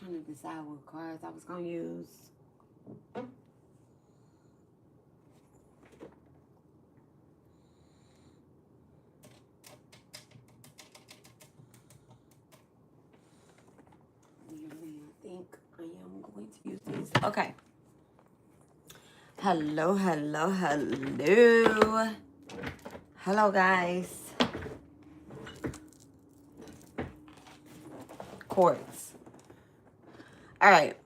trying to decide what cards I was going to use. I think I am going to use these. Okay. Hello, hello, hello. Hello, guys. Quartz. All right.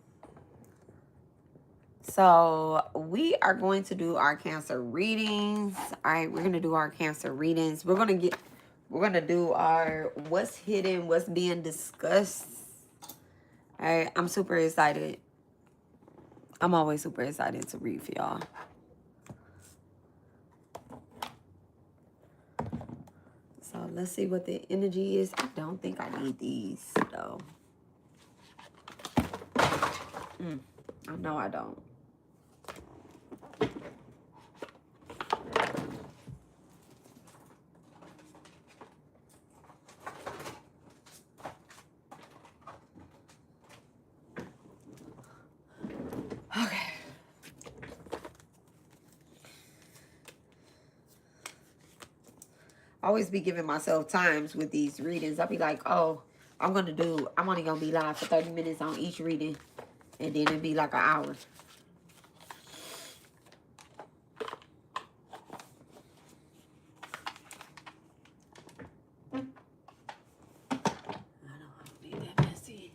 So we are going to do our Cancer readings. All right, we're gonna do our Cancer readings. We're gonna do our what's hidden, what's being discussed. All right, I'm super excited. I'm always super excited to read for y'all. So let's see what the energy is. I don't think I need these though. I know I don't. Okay. I always be giving myself times with these readings. I'll be like, oh, I'm only gonna be live for 30 minutes on each reading. And then it'd be like an hour. I don't need that messy.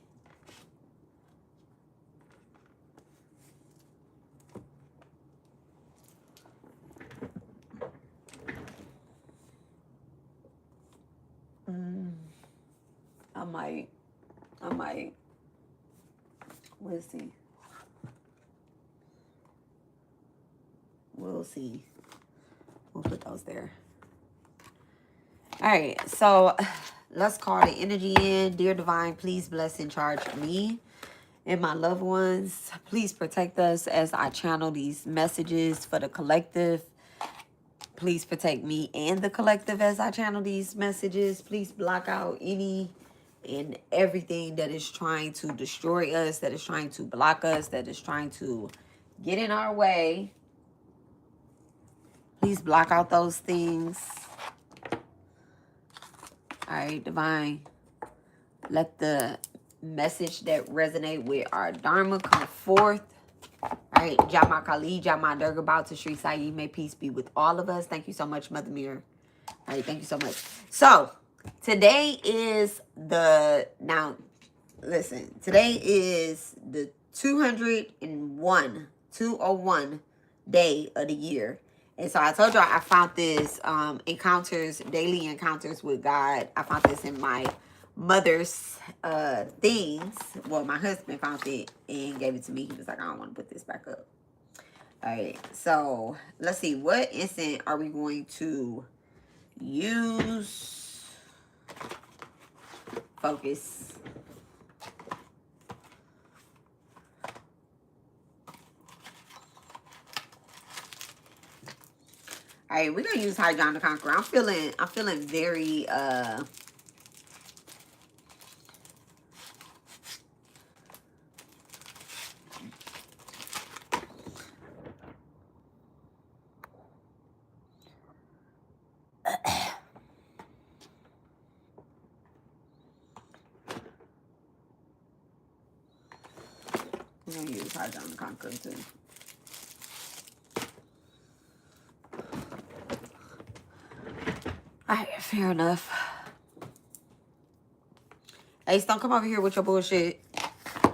I might. We'll see. We'll see. We'll put those there. All right, so let's call the energy in. Dear Divine, please bless and charge me and my loved ones. Please protect us as I channel these messages for the collective. Please protect me and the collective as I channel these messages. Please block out any and everything that is trying to destroy us, that is trying to block us, that is trying to get in our way. Please block out those things. All right, Divine. Let the message that resonate with our Dharma come forth. All right, Jama Kali, Jama Durga, Bow to Sri Sai. May peace be with all of us. Thank you so much, Mother Mirror. All right, thank you so much. So, today is now, listen, today is the 201 day of the year. And so I told y'all I found this daily encounters with God. I found this in my mother's things. Well, my husband found it and gave it to me. He was like, I don't want to put this back up. All right, so let's see. What instant are we going to use? Focus. All right, we're gonna use High John the Conqueror. I'm feeling very we're gonna use High John the Conqueror too. All right, fair enough. Ace, don't come over here with your bullshit. All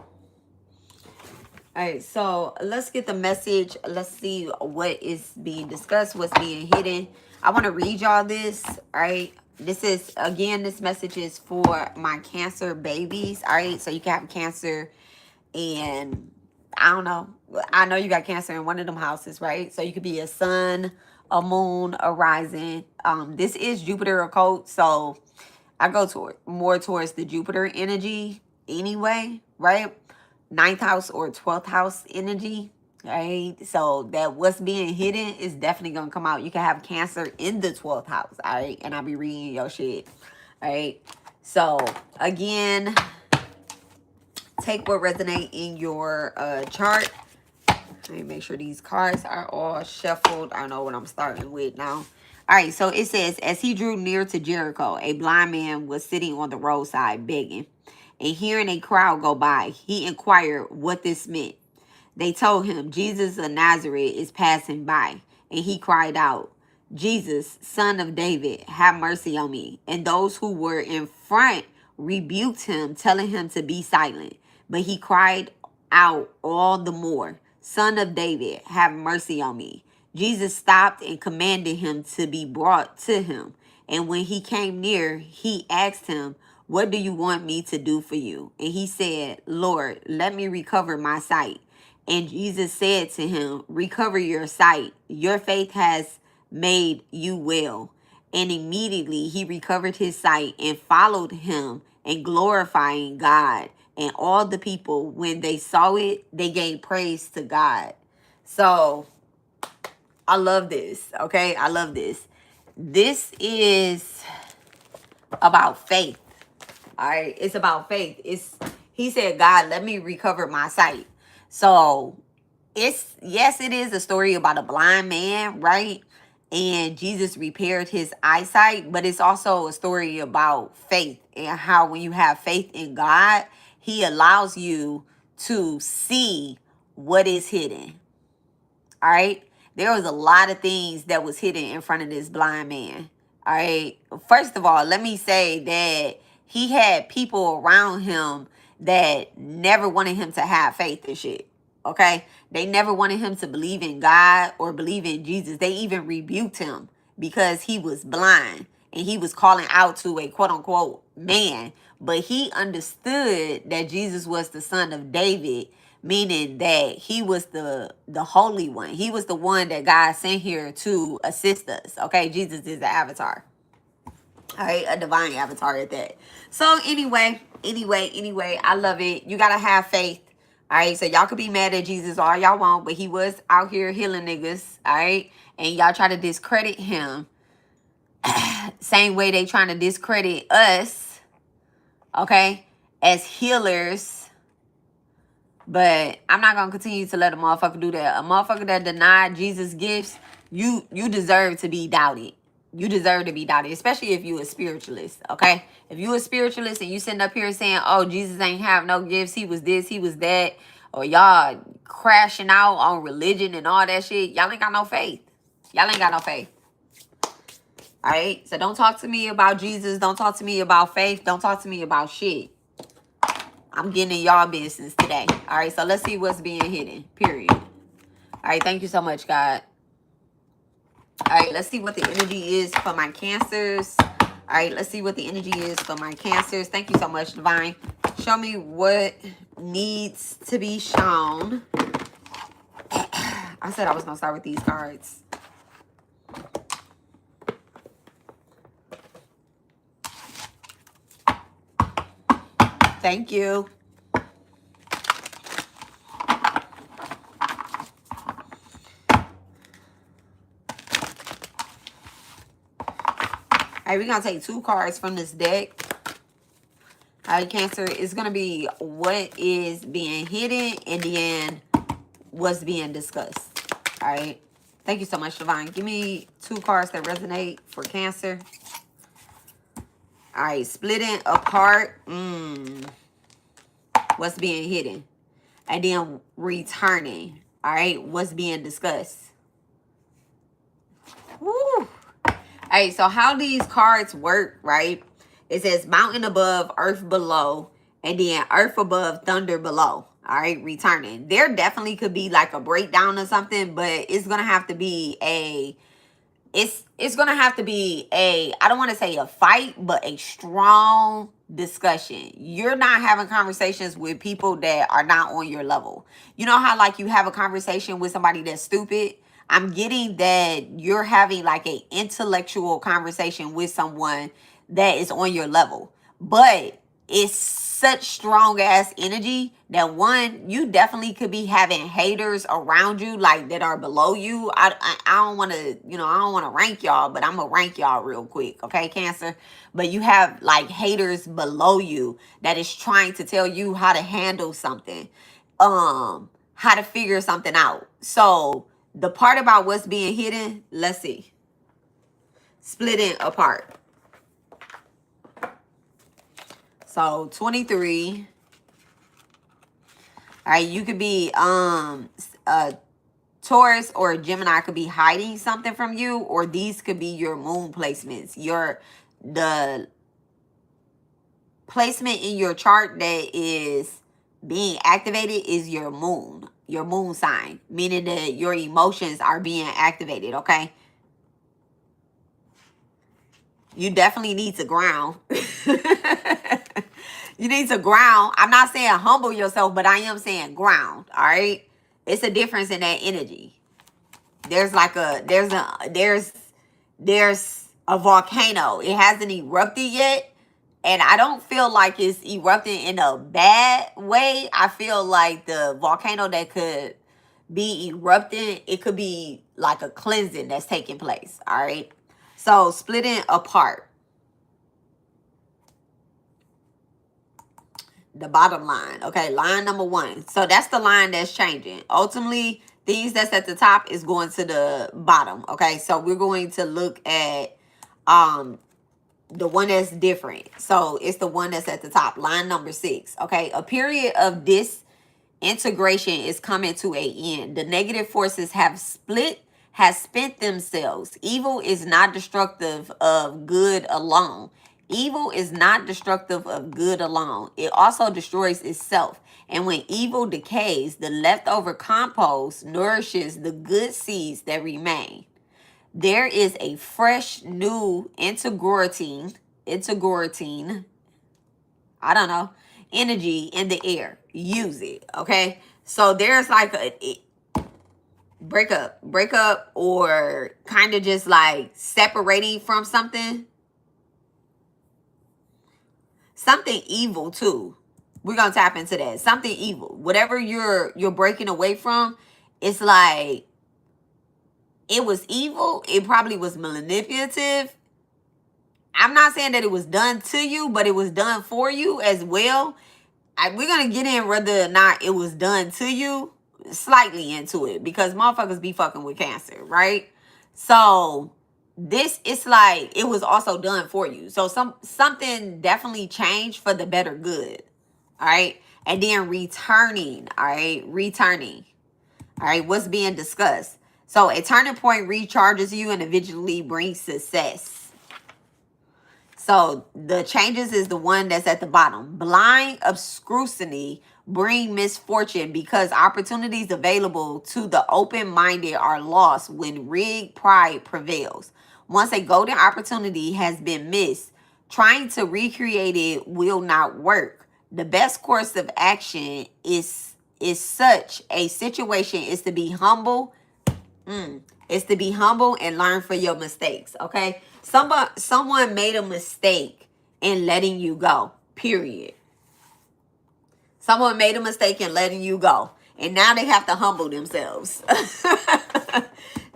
right, so let's get the message. Let's see what is being discussed, what's being hidden. I want to read y'all this, all right? This is, again, this message is for my Cancer babies, all right? So you can have Cancer and, I don't know. I know you got Cancer in one of them houses, right? So you could be a sun, a moon, a rising. This is Jupiter Occult, so I go more towards the Jupiter energy anyway, right? 9th house or 12th house energy, right? So that what's being hidden is definitely going to come out. You can have Cancer in the 12th house, all right? And I'll be reading your shit, all right? So, again, Take what resonate in your chart. Let me make sure these cards are all shuffled. I know what I'm starting with now. All right, so it says, as he drew near to Jericho, a blind man was sitting on the roadside begging. And hearing a crowd go by, he inquired what this meant. They told him, Jesus of Nazareth is passing by. And he cried out, Jesus, son of David, have mercy on me. And those who were in front rebuked him, telling him to be silent. But he cried out all the more, Son of David, have mercy on me. Jesus stopped and commanded him to be brought to him. And when he came near, he asked him, what do you want me to do for you? And he said, Lord, let me recover my sight. And Jesus said to him, recover your sight. Your faith has made you well. And immediately he recovered his sight and followed him and glorifying God. And all the people, when they saw it, they gave praise to God. So I love this. Okay, I love this. This is about faith. All right, it's about faith. He said, God, let me recover my sight. So yes, it is a story about a blind man, right? And Jesus repaired his eyesight, but it's also a story about faith and how when you have faith in God, he allows you to see what is hidden. All right. There was a lot of things that was hidden in front of this blind man. All right. First of all, let me say that he had people around him that never wanted him to have faith and shit. Okay. They never wanted him to believe in God or believe in Jesus. They even rebuked him because he was blind and he was calling out to a quote unquote man. But he understood that Jesus was the son of David, meaning that he was the holy one. He was the one that God sent here to assist us. Okay, Jesus is the avatar. All right, a divine avatar at that. So anyway, I love it. You gotta have faith. All right, so y'all could be mad at Jesus all y'all want, but he was out here healing niggas. All right, and y'all try to discredit him. Same way they trying to discredit us. Okay, as healers. But I'm not gonna continue to let a motherfucker do that. A motherfucker that denied Jesus' gifts, you deserve to be doubted. You deserve to be doubted, especially if you a spiritualist, okay? If you a spiritualist and you sitting up here saying, oh, Jesus ain't have no gifts, he was this, he was that, or y'all crashing out on religion and all that shit, y'all ain't got no faith. Y'all ain't got no faith. All right? So don't talk to me about Jesus. Don't talk to me about faith. Don't talk to me about shit. I'm getting in y'all business today. All right, so let's see what's being hidden, period. All right, thank you so much, God. All right, let's see what the energy is for my Cancers. All right, let's see what the energy is for my Cancers. Thank you so much, Divine. Show me what needs to be shown. I said I was going to start with these cards. Thank you. All right, we're going to take 2 cards from this deck. All right, Cancer, it's going to be what is being hidden and then what's being discussed. All right. Thank you so much, Divine. Give me 2 cards that resonate for Cancer. All right, splitting apart. What's being hidden. And then returning. All right, what's being discussed. Woo. All right, so how these cards work, right? It says mountain above, earth below, and then earth above, thunder below. All right, returning. There definitely could be like a breakdown or something, but it's going to have to be a... It's going to have to be a, I don't want to say a fight, but a strong discussion. You're not having conversations with people that are not on your level. You know how like you have a conversation with somebody that's stupid? I'm getting that you're having like an intellectual conversation with someone that is on your level. But it's such strong ass energy that one, you definitely could be having haters around you, like that are below you. I don't want to, you know, I don't want to rank y'all, but I'm gonna rank y'all real quick, okay, Cancer? But you have like haters below you that is trying to tell you how to handle something, how to figure something out. So the part about what's being hidden, let's see, splitting apart. So 23. All right, you could be a Taurus or a Gemini could be hiding something from you, or these could be your moon placements. The placement in your chart that is being activated is your moon sign, meaning that your emotions are being activated, okay? You definitely need to ground. You need to ground. I'm not saying humble yourself, but I am saying ground, all right? It's a difference in that energy. There's a volcano. It hasn't erupted yet, and I don't feel like it's erupting in a bad way. I feel like the volcano that could be erupting, it could be like a cleansing that's taking place, all right? So splitting apart. The bottom line, okay, line number 1. So that's the line that's changing. Ultimately, things that's at the top is going to the bottom, okay? So we're going to look at the one that's different. So it's the one that's at the top, line number 6, okay? A period of disintegration is coming to an end. The negative forces has spent themselves. Evil is not destructive of good alone. Evil is not destructive of good alone. It also destroys itself. And when evil decays, the leftover compost nourishes the good seeds that remain. There is a fresh, new integrating, I don't know, energy in the air. Use it, okay? So there's like a break up, or kind of just like separating from something evil too. We're gonna tap into that. Something evil, whatever you're breaking away from, it's like it was evil. It probably was manipulative. I'm not saying that it was done to you, but it was done for you as well. We're gonna get in whether or not it was done to you, slightly into it, because motherfuckers be fucking with Cancer, right? So this, it's like it was also done for you. So something definitely changed for the better good. All right. And then returning. All right. Returning. All right. What's being discussed? So a turning point recharges you and eventually brings success. So the changes is the one that's at the bottom. Blind obscurity bring misfortune because opportunities available to the open-minded are lost when rigged pride prevails. Once a golden opportunity has been missed, trying to recreate it will not work. The best course of action is such a situation is to be humble. Is to be humble and learn from your mistakes, okay? Someone made a mistake in letting you go, period. Someone made a mistake in letting you go, and now they have to humble themselves.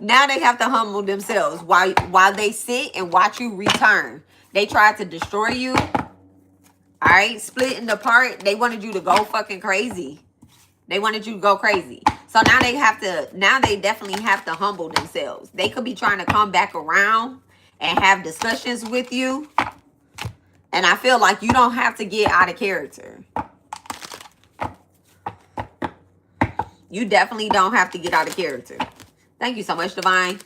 Now they have to humble themselves while they sit and watch you return. They tried to destroy you, all right? Splitting apart, they wanted you to go fucking crazy. They wanted you to go crazy. So now they definitely have to humble themselves. They could be trying to come back around and have discussions with you. And I feel like you don't have to get out of character. You definitely don't have to get out of character. Thank you so much, Divine.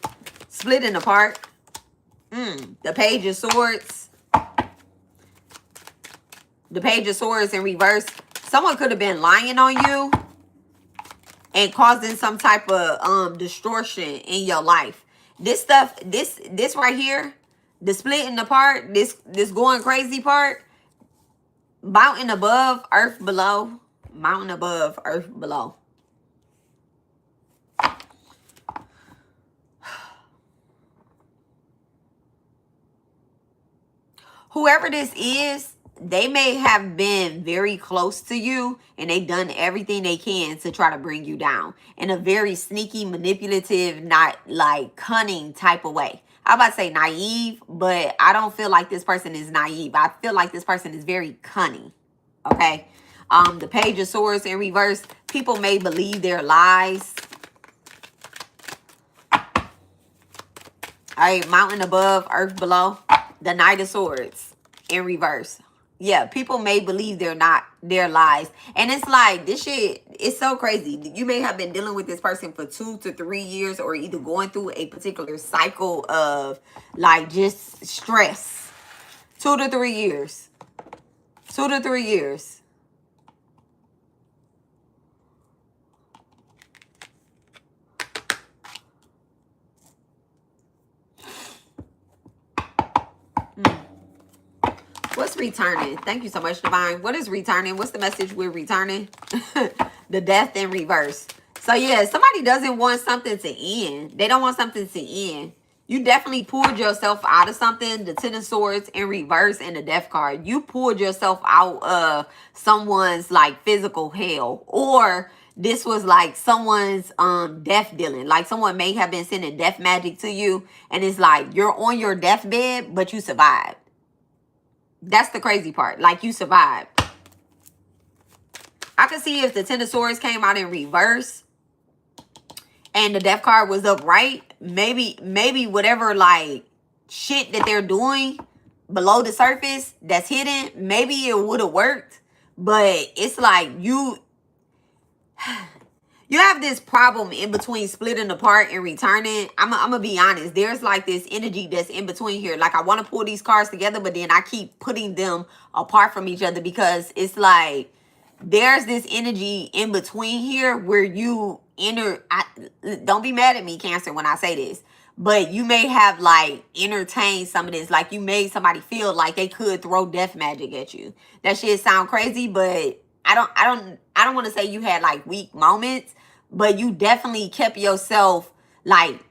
Splitting apart. The Page of Swords. The Page of Swords in reverse. Someone could have been lying on you and causing some type of distortion in your life. This stuff, this right here, the splitting apart, this going crazy part, mountain above, earth below. Mountain above, earth below. Whoever this is, they may have been very close to you and they done everything they can to try to bring you down in a very sneaky, manipulative, not like cunning type of way. I'm about to say naive, but I don't feel like this person is naive. I feel like this person is very cunning. Okay. The Page of Swords in reverse. People may believe their lies. All right. Mountain above, earth below. The Knight of Swords in reverse. Yeah, people may believe they're not their lies. And it's like, this shit, it's so crazy. You may have been dealing with this person for 2 to 3 years, or either going through a particular cycle of like just stress. 2 to 3 years. 2 to 3 years. What's returning? Thank you so much, Divine. What is returning? What's the message we're returning? The Death in reverse. So yeah, somebody doesn't want something to end. They don't want something to end. You definitely pulled yourself out of something. The Ten of Swords in reverse and the Death card. You pulled yourself out of someone's like physical hell. Or this was like someone's death dealing. Like someone may have been sending death magic to you. And it's like you're on your deathbed, but you survived. That's the crazy part. Like you survived. I could see if the Ten of Swords came out in reverse and the Death card was upright, maybe whatever like shit that they're doing below the surface that's hidden, maybe it would have worked. But it's like you have this problem in between splitting apart and returning. I'm gonna be honest. There's like this energy that's in between here. Like I want to pull these cards together, but then I keep putting them apart from each other because it's like there's this energy in between here where you don't be mad at me, Cancer, when I say this, but you may have like entertained some of this. Like you made somebody feel like they could throw death magic at you. That shit sound crazy, but I don't want to say you had like weak moments, but you definitely kept yourself like,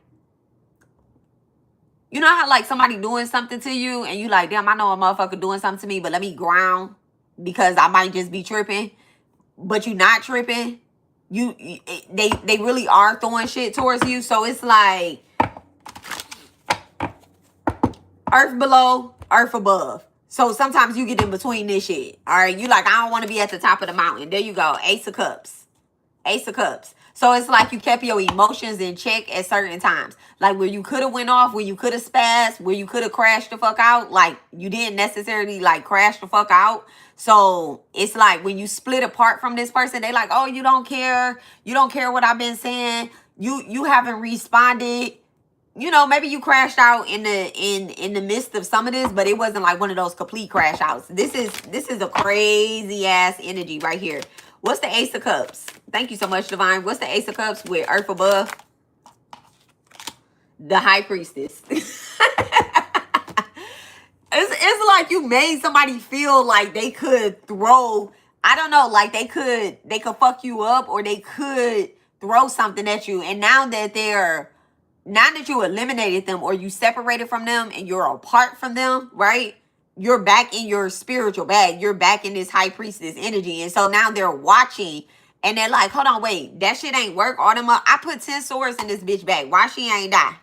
you know how like somebody doing something to you and you like, damn, I know a motherfucker doing something to me, but let me ground because I might just be tripping. But you not tripping. They really are throwing shit towards you. So it's like earth below, earth above. So sometimes you get in between this shit. All right. You like, I don't want to be at the top of the mountain. There you go. Ace of Cups. Ace of Cups. So it's like you kept your emotions in check at certain times. Like where you could have went off, where you could have spazzed, where you could have crashed the fuck out. Like you didn't necessarily like crash the fuck out. So it's like when you split apart from this person, they like, oh, you don't care. You don't care what I've been saying. You haven't responded. You know, maybe you crashed out in the midst of some of this, but it wasn't like one of those complete crash outs. This is a crazy ass energy right here. What's the Ace of Cups? Thank you so much, Divine. What's the Ace of Cups with earth above? The High Priestess. It's like you made somebody feel like they could throw, I don't know, like they could fuck you up or they could throw something at you. And now that you eliminated them or you separated from them and you're apart from them, right? You're back in your spiritual bag. You're back in this High Priestess energy. And so now they're watching and they're like, hold on, wait, that shit ain't work. All them up. I put 10 swords in this bitch bag. Why she ain't die?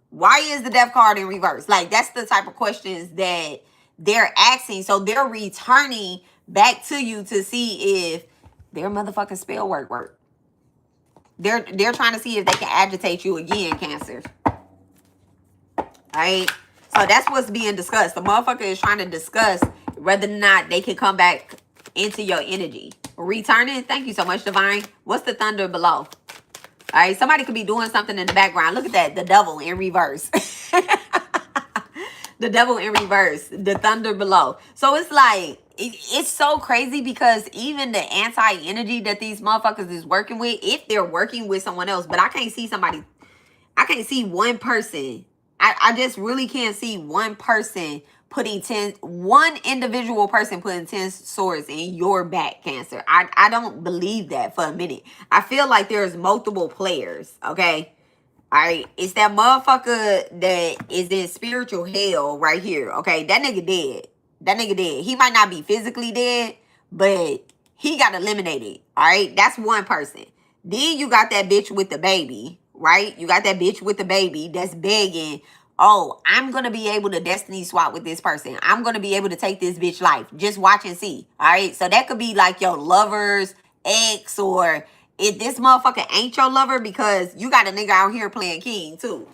Why is the Death card in reverse? Like, that's the type of questions that they're asking. So they're returning back to you to see if their motherfucking spell work. They're trying to see if they can agitate you again, Cancer. All right? So that's what's being discussed. The motherfucker is trying to discuss whether or not they can come back into your energy. Returning. Thank you so much, Divine. What's the thunder below? All right, somebody could be doing something in the background. Look at that. The devil in reverse. The devil in reverse. The thunder below. So it's like, it's so crazy because even the anti-energy that these motherfuckers is working with, if they're working with someone else, but I can't see somebody, I can't see one person. I just really can't see one person putting one individual person putting 10 swords in your back, Cancer. I don't believe that for a minute. I feel like there's multiple players, okay? All right, it's that motherfucker that is in spiritual hell right here, okay? That nigga dead. That nigga dead. He might not be physically dead, but he got eliminated. All right. That's one person. Then you got that bitch with the baby, right? You got that bitch with the baby that's begging, oh, I'm going to be able to destiny swap with this person. I'm going to be able to take this bitch life. Just watch and see. All right. So that could be like your lover's ex, or if this motherfucker ain't your lover, because you got a nigga out here playing king too.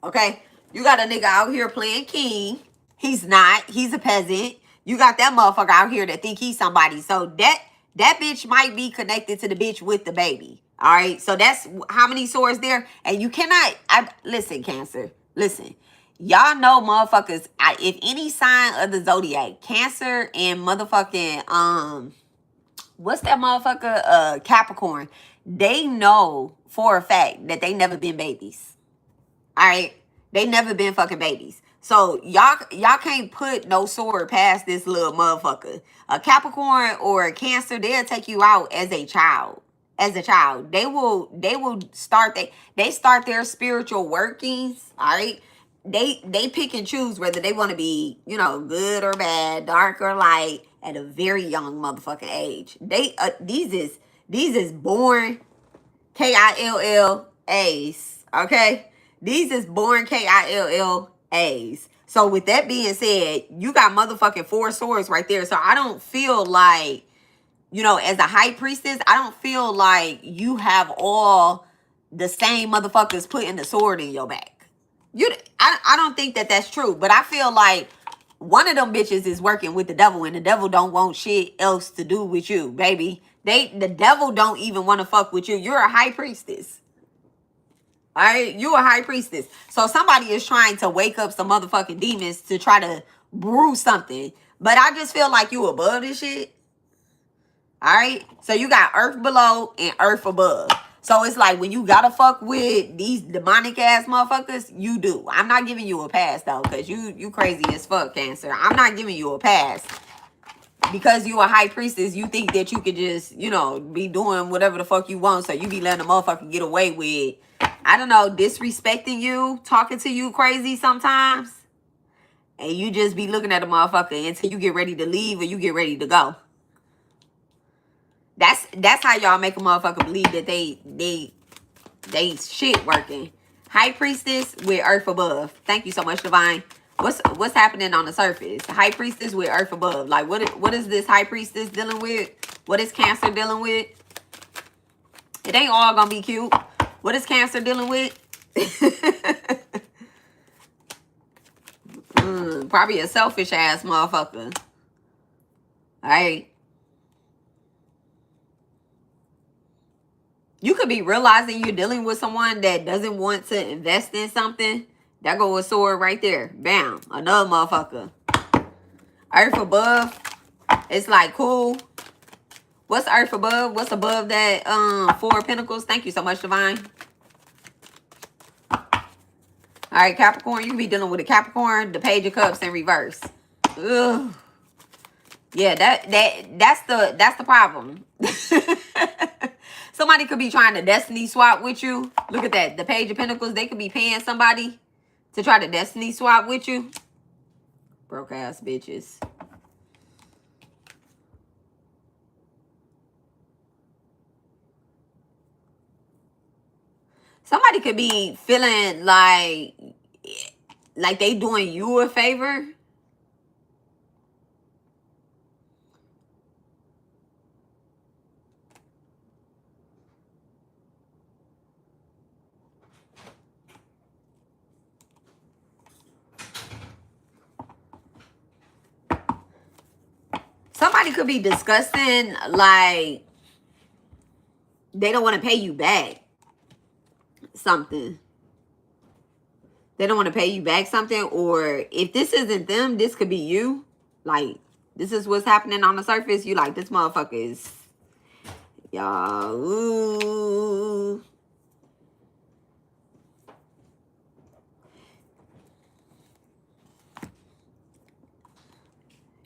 Okay. You got a nigga out here playing king. He's not. He's a peasant. You got that motherfucker out here that think he's somebody. So that bitch might be connected to the bitch with the baby. All right. So that's how many swords there. And you cannot. Listen, Cancer. Listen. Y'all know motherfuckers. If any sign of the zodiac, Cancer and motherfucking what's that motherfucker? Capricorn. They know for a fact that they never been babies. All right. They never been fucking babies. So y'all can't put no sword past this little motherfucker. A Capricorn or a Cancer, they'll take you out as a child. As a child. They will start they start their spiritual workings. All right. They pick and choose whether they want to be, you know, good or bad, dark or light at a very young motherfucking age. These is born KILLAs. Okay. These is born KILLAs. So with that being said, you got motherfucking 4 swords right there. So I don't feel like, you know, as a high priestess, I don't feel like you have all the same motherfuckers putting the sword in your back. I don't think that that's true. But I feel like one of them bitches is working with the devil, and the devil don't want shit else to do with you, baby. The devil don't even want to fuck with you. You're a high priestess. All right, you a high priestess. So somebody is trying to wake up some motherfucking demons to try to brew something. But I just feel like you above this shit. All right. So you got earth below and earth above. So it's like when you gotta fuck with these demonic ass motherfuckers, you do. I'm not giving you a pass though, because you crazy as fuck, Cancer. I'm not giving you a pass. Because you a high priestess, you think that you could just, you know, be doing whatever the fuck you want. So you be letting a motherfucker get away with, I don't know, disrespecting you, talking to you crazy sometimes. And you just be looking at a motherfucker until you get ready to leave or you get ready to go. That's how y'all make a motherfucker believe that they shit working. High priestess with earth above. Thank you so much, Divine. What's happening on the surface? High priestess with earth above. Like what is this high priestess dealing with? What is Cancer dealing with? It ain't all gonna be cute. What is Cancer dealing with? Probably a selfish ass motherfucker. All right. You could be realizing you're dealing with someone that doesn't want to invest in something. That go a sword right there. Bam. Another motherfucker. Earth above. It's like, cool. What's earth above? What's above that 4 of Pentacles? Thank you so much, Divine. All right, Capricorn. You be dealing with a Capricorn. The Page of Cups in reverse. Ugh. Yeah, that's the problem. Somebody could be trying to destiny swap with you. Look at that. The Page of Pentacles. They could be paying somebody to try to destiny swap with you. Broke ass bitches. Somebody could be feeling like they doing you a favor. Somebody could be discussing like they don't want to pay you back something. They don't want to pay you back something. Or if this isn't them, this could be you. Like, this is what's happening on the surface. You like, this motherfucker is, y'all, ooh.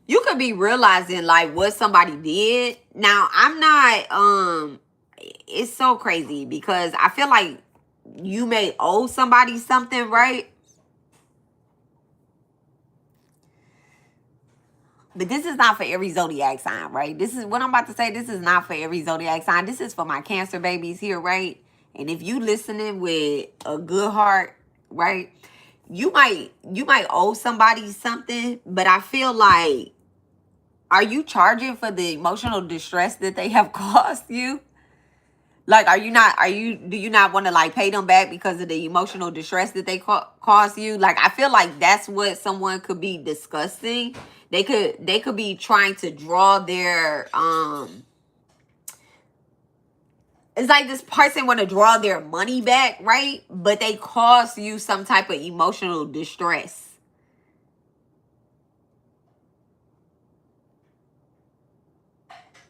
You could be realizing like what somebody did. Now, I'm not, it's so crazy because I feel like you may owe somebody something, right? But this is not for every zodiac sign, right? This is what I'm about to say. This is not for every zodiac sign. This is for my Cancer babies here, right? And if you listening with a good heart, right, you might owe somebody something, but I feel like, are you charging for the emotional distress that they have caused you? Like, do you not want to like pay them back because of the emotional distress that they caused you? Like, I feel like that's what someone could be discussing. They could be trying to draw their, it's like this person want to draw their money back, right? But they cause you some type of emotional distress.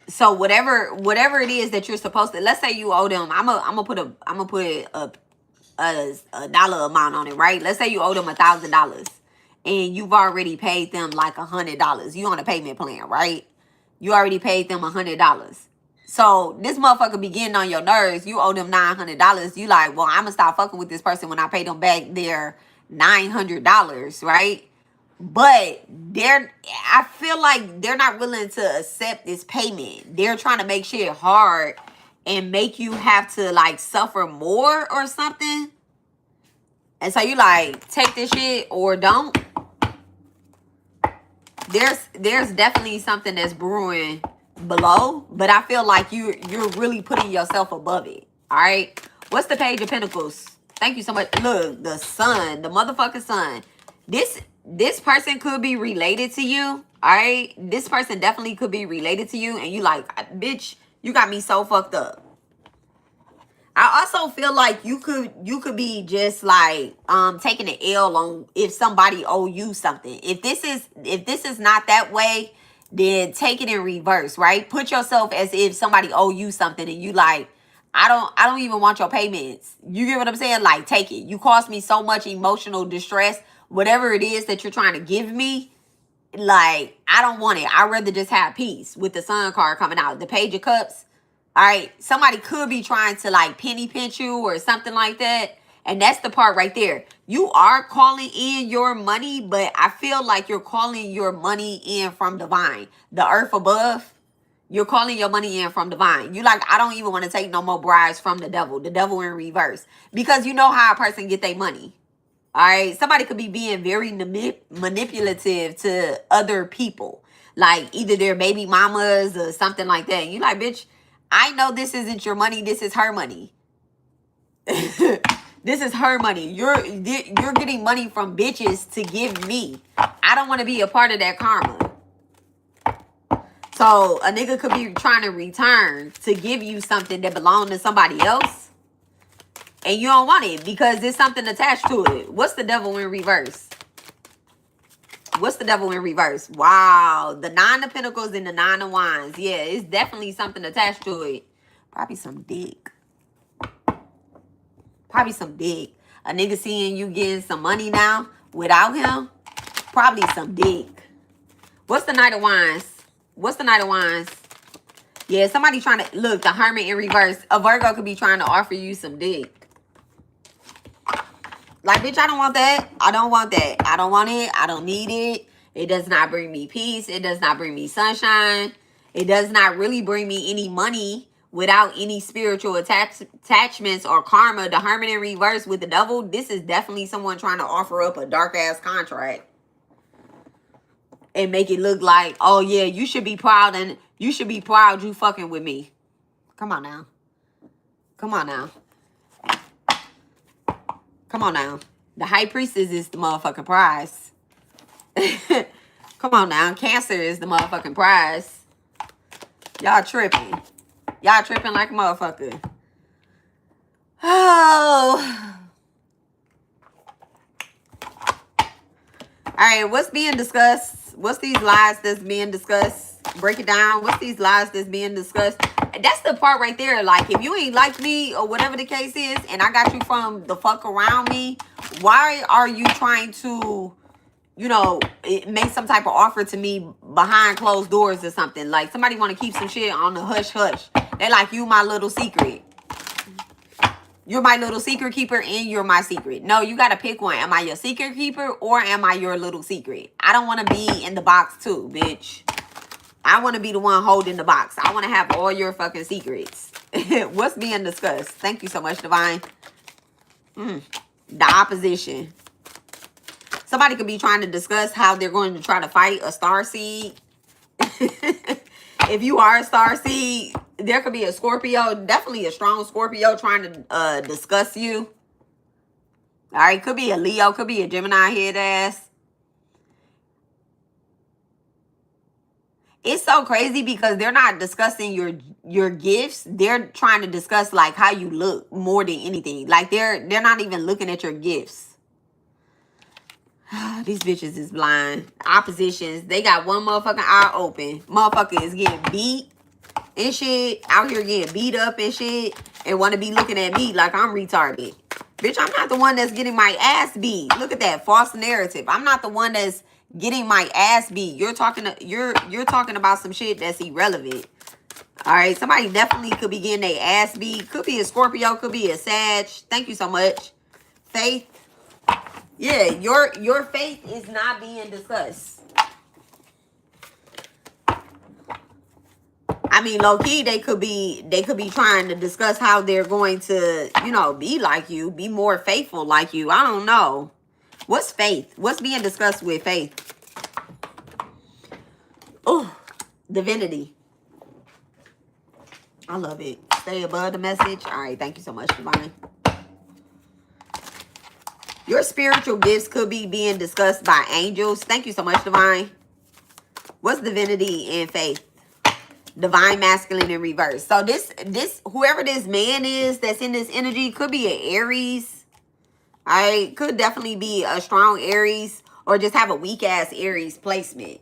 So whatever it is that you're supposed to, let's say you owe them, I'm gonna put a dollar amount on it, right? Let's say you owe them $1,000 and you've already paid them like $100. You on a payment plan, right? You already paid them $100. So this motherfucker be getting on your nerves. You owe them $900. You like, well, I'm gonna stop fucking with this person when I pay them back their $900, right? But I feel like they're not willing to accept this payment. They're trying to make shit hard and make you have to like suffer more or something. And so you like, take this shit or don't. There's definitely something that's brewing below, but I feel like you're really putting yourself above it. All right. What's the Page of Pentacles? Thank you so much. Look, the sun, the motherfucking sun. This person could be related to you. All right. This person definitely could be related to you. And you like, bitch, you got me so fucked up. I also feel like you could be just like taking an L on if somebody owe you something. If this is not that way, then take it in reverse, right? Put yourself as if somebody owe you something and you like, I don't even want your payments. You get what I'm saying? Like, take it. You caused me so much emotional distress. Whatever it is that you're trying to give me, like, I don't want it. I'd rather just have peace. With the Sun card coming out, the Page of Cups. All right, somebody could be trying to like penny pinch you or something like that. And that's the part right there. You are calling in your money, but I feel like you're calling your money in from divine. The earth above, you're calling your money in from divine. You like, I don't even want to take no more bribes from the devil in reverse. Because you know how a person get their money. All right, somebody could be being very manipulative to other people. Like either their baby mamas or something like that. You like, bitch, I know this isn't your money. This is her money. This is her money. You're getting money from bitches to give me. I don't want to be a part of that karma. So a nigga could be trying to return to give you something that belonged to somebody else. And you don't want it because there's something attached to it. What's the Devil in reverse? What's the Devil in reverse? Wow. The Nine of Pentacles and the Nine of Wands. Yeah, it's definitely something attached to it. Probably some dick. Probably some dick. A nigga seeing you getting some money now without him. Probably some dick. What's the Knight of Wands? What's the Knight of Wands? Yeah, somebody trying to... Look, the Hermit in reverse. A Virgo could be trying to offer you some dick. Like, bitch, I don't want that. I don't want that. I don't want it. I don't need it. It does not bring me peace. It does not bring me sunshine. It does not really bring me any money without any spiritual attachments or karma. The Hermit in reverse with the Devil. This is definitely someone trying to offer up a dark-ass contract. And make it look like, oh, yeah, you should be proud and you should be proud you fucking with me. Come on now. Come on now. Come on now. The High Priestess is the motherfucking prize. Come on now. Cancer is the motherfucking prize. Y'all tripping. Y'all tripping like a motherfucker. Oh. Alright, what's being discussed? What's these lies that's being discussed? Break it down. What's these lies that's being discussed? That's the part right there. Like, if you ain't like me or whatever the case is, and I got you from the fuck around me, why are you trying to, you know, make some type of offer to me behind closed doors or something? Like, somebody want to keep some shit on the hush hush. They like, you my little secret. You're my little secret keeper and you're my secret. No, you got to pick one. Am I your secret keeper or am I your little secret? I don't want to be in the box too, bitch. I want to be the one holding the box. I want to have all your fucking secrets. What's being discussed? Thank you so much, Divine. The opposition. Somebody could be trying to discuss how they're going to try to fight a star seed. If you are a star seed, there could be a Scorpio, definitely a strong Scorpio trying to discuss you. All right, could be a Leo, could be a Gemini head ass. It's so crazy because they're not discussing your gifts. They're trying to discuss like how you look more than anything. Like they're not even looking at your gifts. These bitches is blind. Oppositions. They got one motherfucking eye open. Motherfucker is getting beat and shit. Out here getting beat up and shit. And want to be looking at me like I'm retarded. Bitch, I'm not the one that's getting my ass beat. Look at that false narrative. I'm not the one that's getting my ass beat. You're talking about some shit that's irrelevant. All right. Somebody definitely could be getting their ass beat. Could be a Scorpio. Could be a Sag. Thank you so much. Faith. Yeah, your faith is not being discussed. I mean, low key, they could be trying to discuss how they're going to, you know, be like you, be more faithful like you. I don't know. What's faith? What's being discussed with faith? Oh, divinity. I love it. Stay above the message. All right, thank you so much, Divine. Your spiritual gifts could be being discussed by angels. Thank you so much, Divine. What's divinity and faith? Divine masculine in reverse. So this whoever this man is that's in this energy could be an Aries. All right, could definitely be a strong Aries or just have a weak ass Aries placement.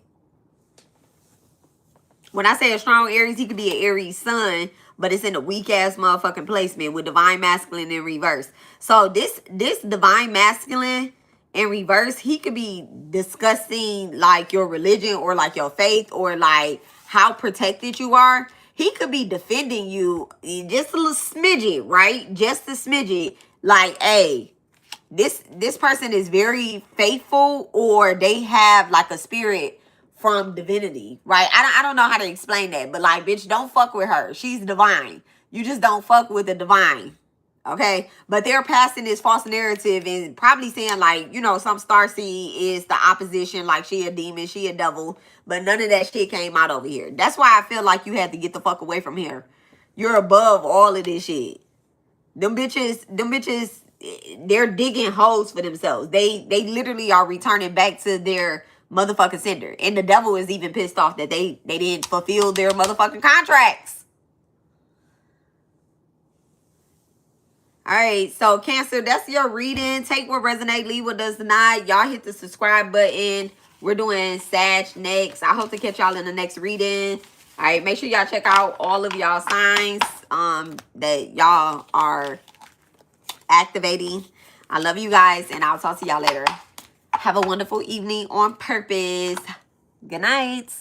When I say a strong Aries, he could be an Aries sun, but it's in a weak ass motherfucking placement with divine masculine in reverse. So this divine masculine in reverse, he could be discussing like your religion or like your faith or like how protected you are. He could be defending you just a little smidget, right? Just a smidget. Like, hey, this person is very faithful or they have like a spirit from divinity, right? I don't know how to explain that, but like, bitch, don't fuck with her. She's divine. You just don't fuck with the divine, okay? But they're passing this false narrative and probably saying like, you know, some starseed is the opposition, like she a demon, she a devil, but none of that shit came out over here. That's why I feel like you had to get the fuck away from here. You're above all of this shit. Them bitches, they're digging holes for themselves. They literally are returning back to their motherfucking sender. And the devil is even pissed off that they didn't fulfill their motherfucking contracts. All right, so Cancer, that's your reading. Take what resonates, leave what does not. Y'all hit the subscribe button. We're doing Sag next. I hope to catch y'all in the next reading. All right, make sure y'all check out all of y'all signs that y'all are activating. I love you guys, and I'll talk to y'all later. Have a wonderful evening on purpose. Good night.